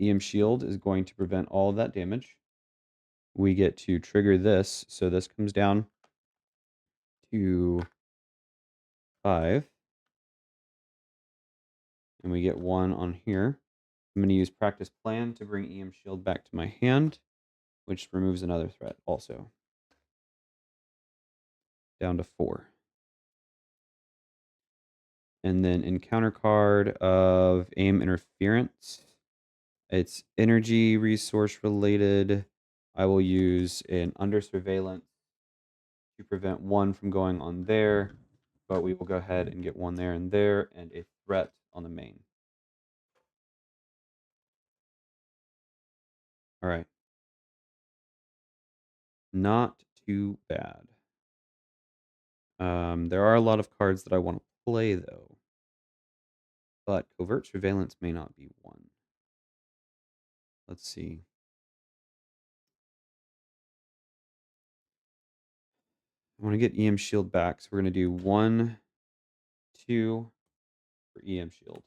EM Shield is going to prevent all of that damage. We get to trigger this, so this comes down to 5. And we get 1 on here. I'm going to use Practice Plan to bring EM Shield back to my hand, which removes another threat also. Down to 4. And then encounter card of Aim Interference. It's energy resource related. I will use an Under Surveillance to prevent 1 from going on there, but we will go ahead and get 1 there and there, and a threat on the main. All right. Not too bad. There are a lot of cards that I want to play, though. But Covert Surveillance may not be one. Let's see. I want to get EM Shield back, so we're going to do 1, 2 for EM Shield.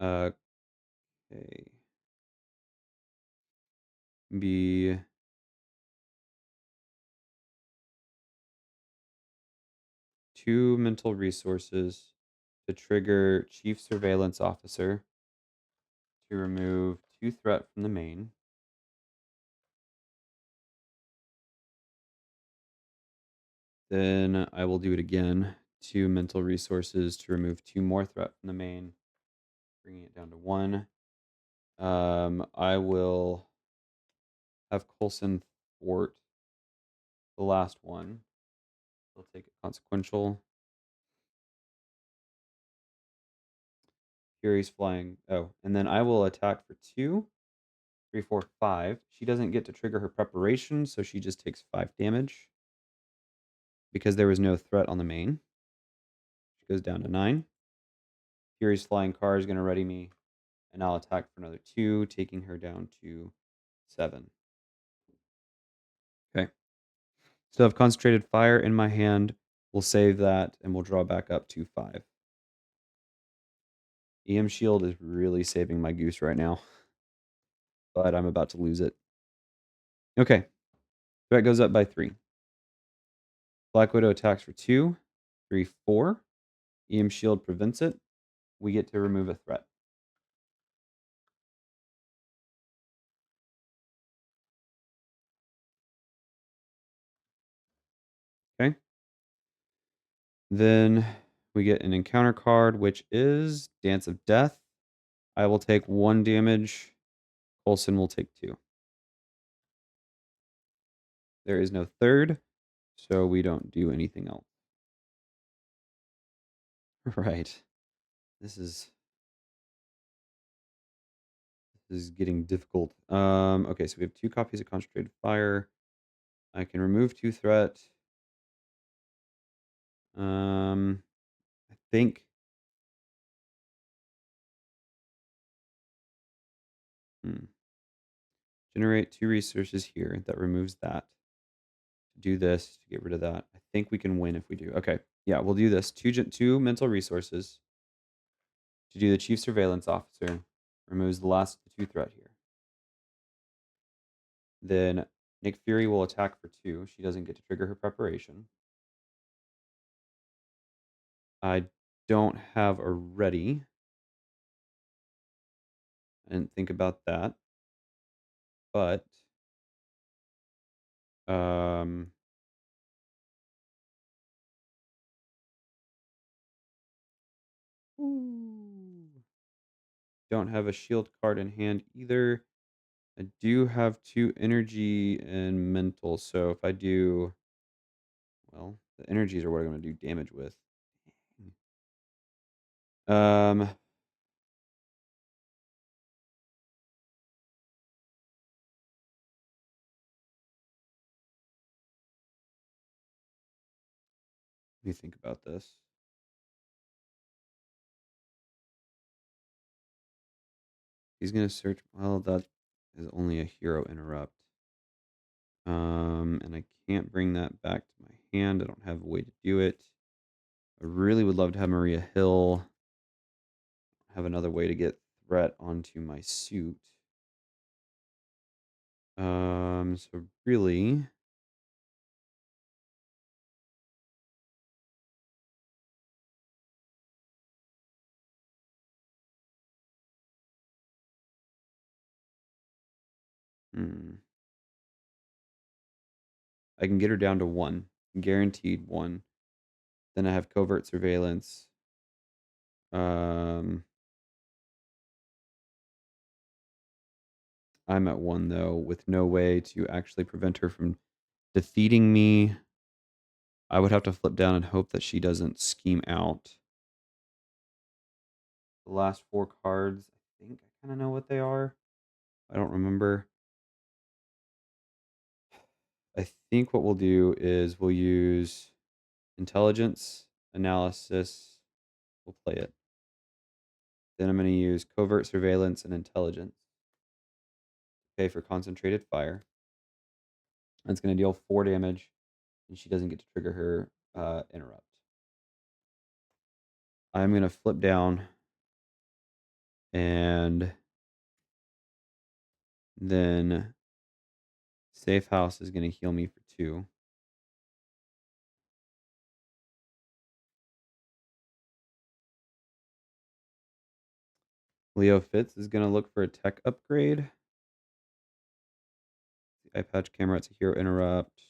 Okay. Be 2 mental resources to trigger Chief Surveillance Officer to remove 2 threat from the main. Then I will do it again. 2 mental resources to remove 2 more threat from the main, bringing it down to 1. I will have Coulson thwart the last one. He'll take a consequential. Fury's flying. Oh, and then I will attack for 2, 3, 4, 5. She doesn't get to trigger her preparation, so she just takes 5 damage because there was no threat on the main. She goes down to 9. Fury's flying car is going to ready me, and I'll attack for another 2, taking her down to 7. Okay. So I have concentrated fire in my hand. We'll save that, and we'll draw back up to 5. EM Shield is really saving my goose right now, but I'm about to lose it. Okay. Threat goes up by 3. Black Widow attacks for 2, 3, 4. EM Shield prevents it. We get to remove a threat. Okay. Then we get an encounter card, which is Dance of Death. I will take 1 damage. Coulson will take 2. There is no third, so we don't do anything else. Right. This is is getting difficult. Okay, so we have 2 copies of Concentrated Fire. I can remove 2 threat. I think hmm, generate 2 resources here. That removes that. Do this to get rid of that. I think we can win if we do. Okay, yeah, we'll do this. 2 mental resources to do the Chief Surveillance Officer. Removes the last of the 2 threat here. Then Nick Fury will attack for 2. She doesn't get to trigger her preparation. I don't have a ready. I didn't think about that. But um ooh, don't have a shield card in hand either. I do have 2 energy and mental, so if I do well, the energies are what I'm gonna do damage with. Let me think about this. He's gonna search. Well, that is only a hero interrupt. And I can't bring that back to my hand. I don't have a way to do it. I really would love to have Maria Hill have another way to get threat onto my suit. So really, hmm, I can get her down to 1, guaranteed 1. Then I have covert surveillance. Um, I'm at 1 though, with no way to actually prevent her from defeating me. I would have to flip down and hope that she doesn't scheme out. The last 4 cards, I think I kind of know what they are. I don't remember. I think what we'll do is we'll use intelligence, analysis. We'll play it. Then I'm going to use covert surveillance and intelligence. Okay, for concentrated fire. That's going to deal 4 damage, and she doesn't get to trigger her interrupt. I'm going to flip down, and then Safe House is going to heal me for 2. Leo Fitz is going to look for a tech upgrade. The eye patch camera, it's a hero interrupt.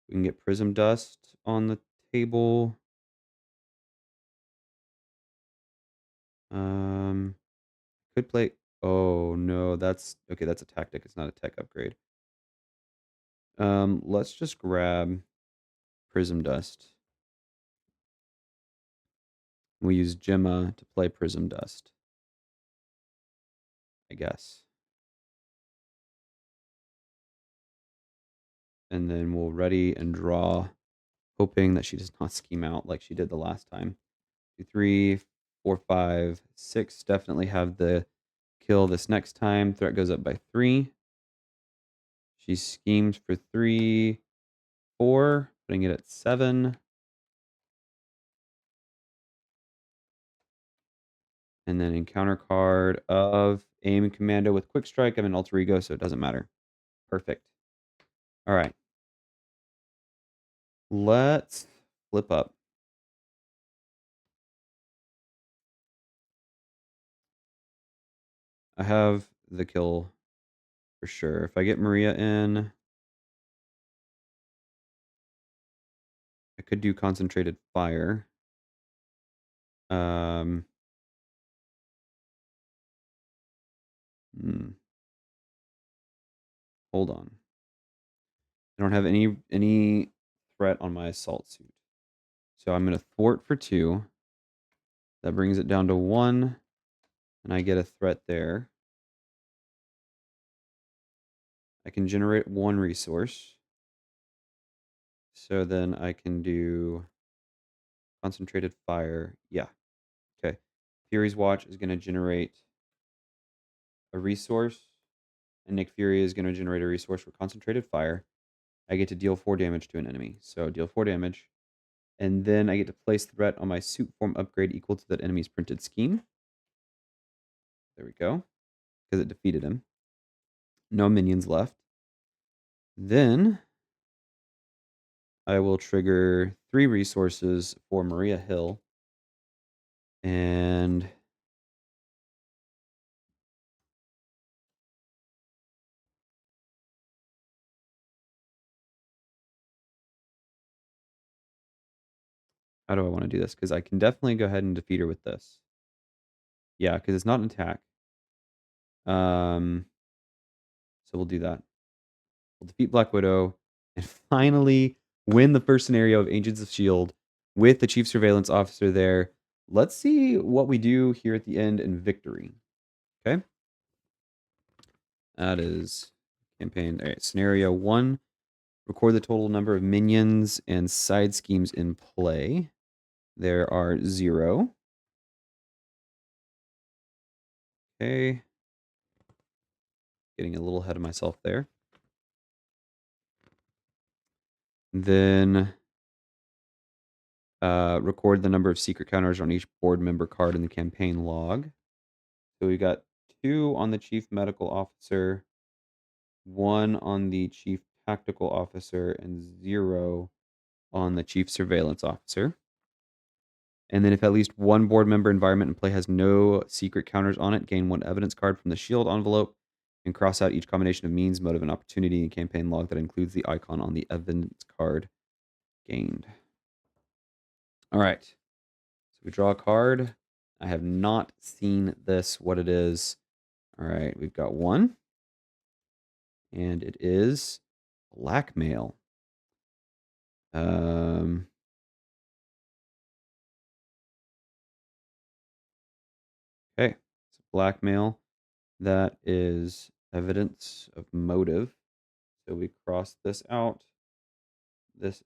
We can get Prism Dust on the table. Could play. Oh no, that's okay. That's a tactic. It's not a tech upgrade. Let's just grab Prism Dust. We use Gemma to play Prism Dust, I guess. And then we'll ready and draw, hoping that she does not scheme out like she did the last time. 2, 3, 4, 5, 6. Definitely have the kill this next time. Threat goes up by 3. She schemes for 3, 4, putting it at 7. And then encounter card of aim commando with quick strike. I'm an alter ego, so it doesn't matter. Perfect. All right. Let's flip up. I have the kill for sure. If I get Maria in, I could do concentrated fire. Um, hmm, hold on. I don't have any threat on my assault suit. So I'm going to thwart for 2. That brings it down to 1, and I get a threat there. I can generate one resource. So then I can do concentrated fire. Yeah. Okay. Fury's Watch is going to generate a resource, and Nick Fury is going to generate a resource for concentrated fire. I get to deal 4 damage to an enemy. So deal 4 damage. And then I get to place threat on my suit form upgrade equal to that enemy's printed scheme. There we go. Because it defeated him. No minions left. Then I will trigger 3 resources for Maria Hill. And how do I want to do this? Because I can definitely go ahead and defeat her with this. Yeah, because it's not an attack. So we'll do that. We'll defeat Black Widow and finally win the first scenario of Agents of S.H.I.E.L.D. with the Chief Surveillance Officer there. Let's see what we do here at the end in victory. Okay. That is campaign. All right, scenario 1. Record the total number of minions and side schemes in play. There are 0. Okay. Getting a little ahead of myself there. Then record the number of secret counters on each board member card in the campaign log. So we got 2 on the Chief Medical Officer, 1 on the Chief Tactical Officer, and 0 on the Chief Surveillance Officer. And then if at least 1 board member environment in play has no secret counters on it, gain 1 evidence card from the shield envelope and cross out each combination of means, motive, and opportunity in campaign log that includes the icon on the evidence card gained. All right. So we draw a card. I have not seen this, what it is. All right, we've got 1. And it is blackmail. Okay, so blackmail. That is evidence of motive. So we cross this out, that.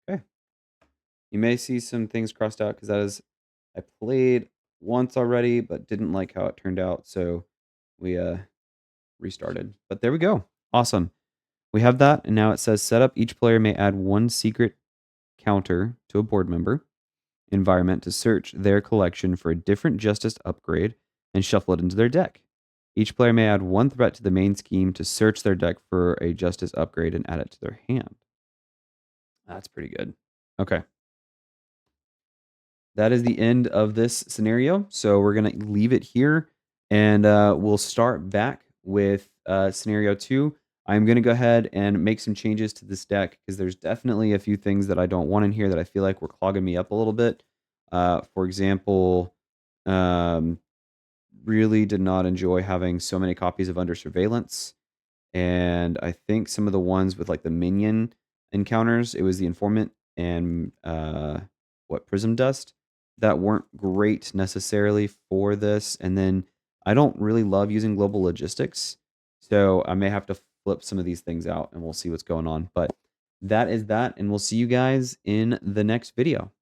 Okay. You may see some things crossed out because that is, I played once already, but didn't like how it turned out. So we restarted. But there we go. Awesome. We have that. And now it says setup. Each player may add 1 secret counter to a board member environment to search their collection for a different justice upgrade and shuffle it into their deck. Each player may add 1 threat to the main scheme to search their deck for a justice upgrade and add it to their hand. That's pretty good. Okay. That is the end of this scenario. So we're going to leave it here and we'll start back with scenario 2. I'm going to go ahead and make some changes to this deck because there's definitely a few things that I don't want in here that I feel like were clogging me up a little bit. For example, really did not enjoy having so many copies of Under Surveillance. And I think some of the ones with like the minion encounters, it was the Informant and Prism Dust, that weren't great necessarily for this. And then I don't really love using global logistics. So I may have to flip some of these things out and we'll see what's going on. But that is that. And we'll see you guys in the next video.